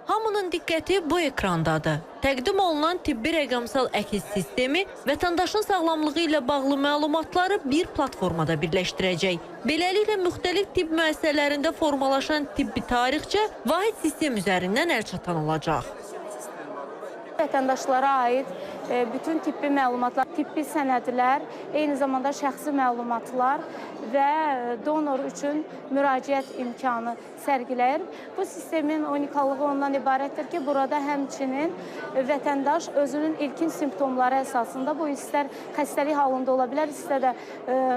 Hamının diqqəti bu ekrandadır. Təqdim olunan tibbi rəqəmsal əkiz sistemi vətəndaşın sağlamlığı ilə bağlı məlumatları bir platformada birləşdirəcək. Beləliklə, müxtəlif tibb müəssisələrində formalaşan tibbi tarixçə vahid sistem üzərindən əlçatan olacaq. Vətəndaşlara aid bütün tibbi məlumatlar, tibbi sənədlər, eyni zamanda şəxsi məlumatlar və donor üçün müraciət imkanı sərgiləyir. Bu sistemin unikallığı ondan ibarətdir ki, burada həmçinin vətəndaş özünün ilkin simptomları əsasında, bu istər xəstəlik halında ola bilər, istər də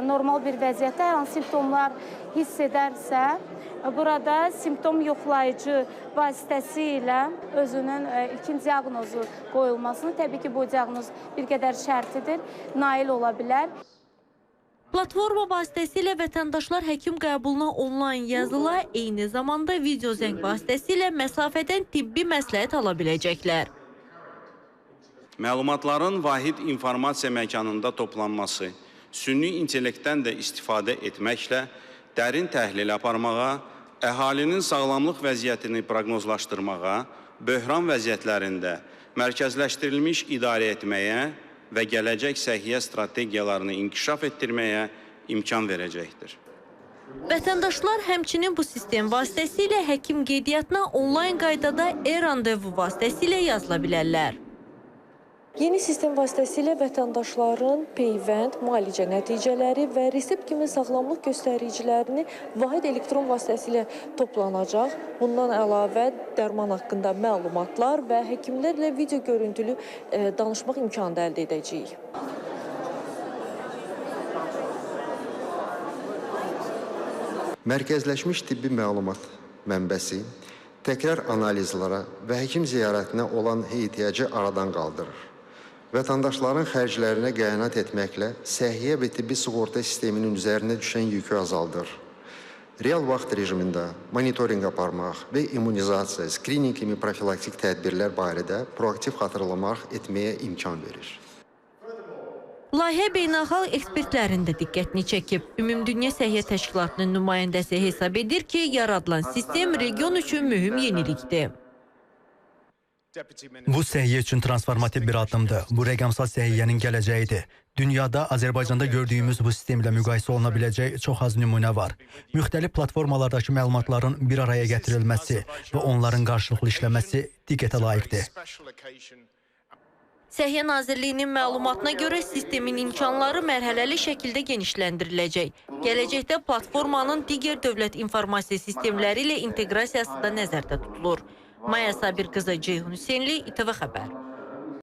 normal bir vəziyyətdə hər hansı simptomlar hiss edərsə, burada simptom yoxlayıcı vasitəsilə özünün ilkin diaqnozu qoyulmasını, təbii ki, bu diaqnoz bir qədər şərtidir, nail ola bilər. Platforma vasitəsilə vətəndaşlar həkim qəbuluna onlayn yazıla, eyni zamanda video zəng vasitəsilə məsafədən tibbi məsləhət ala biləcəklər. Məlumatların vahid informasiya məkanında toplanması, süni intellektdən də istifadə etməklə dərin təhlil aparmağa, əhalinin sağlamlıq vəziyyətini proqnozlaşdırmağa, böhran vəziyyətlərində mərkəzləşdirilmiş idarə etməyə və gələcək səhiyyə strategiyalarını inkişaf etdirməyə imkan verəcəkdir. Vətəndaşlar həmçinin bu sistem vasitəsilə həkim qeydiyyatına onlayn qaydada e-randevu vasitəsilə yazıla bilərlər. Yeni sistem vasitəsilə vətəndaşların peyvənd, müalicə nəticələri və resept kimi sağlamlıq göstəricilərini vahid elektron vasitəsilə toplanacaq. Bundan əlavə dərman haqqında məlumatlar və həkimlərlə video görüntülü danışmaq imkanı da əldə edəcəyik. Mərkəzləşmiş tibbi məlumat mənbəsi təkrar analizlara və həkim ziyarətinə olan ehtiyacı aradan qaldırır. Vətəndaşların xərclərinə qəyanət etməklə səhiyyə və tibbi sığorta sisteminin üzərinə düşən yükü azaldır. Real vaxt rejimində monitorinq aparmaq və immunizasiya, skrininq kimi profilaktik tədbirlər barədə proaktiv xatırlamaq etməyə imkan verir. Layihə beynəlxalq ekspertlərin də diqqətini çəkib. Ümumdünya Səhiyyə Təşkilatının nümayəndəsi hesab edir ki, yaradılan sistem region üçün mühüm yenilikdir. Bu səhiyyə üçün transformativ bir addımdır. Bu rəqəmsal səhiyyənin gələcəyidir. Dünyada, Azərbaycanda gördüyümüz bu sistemlə müqayisə oluna biləcək çox az nümunə var. Müxtəlif platformalardakı məlumatların bir araya gətirilməsi və onların qarşılıqlı işləməsi diqqətə layiqdir. Səhiyyə Nazirliyinin məlumatına görə sistemin imkanları mərhələli şəkildə genişləndiriləcək. Gələcəkdə platformanın digər dövlət informasiya sistemləri ilə inteqrasiyası da nəzərdə tutulur. Maya Sabir qızı, Ceyhun Hüseynli, İTV Xəbər.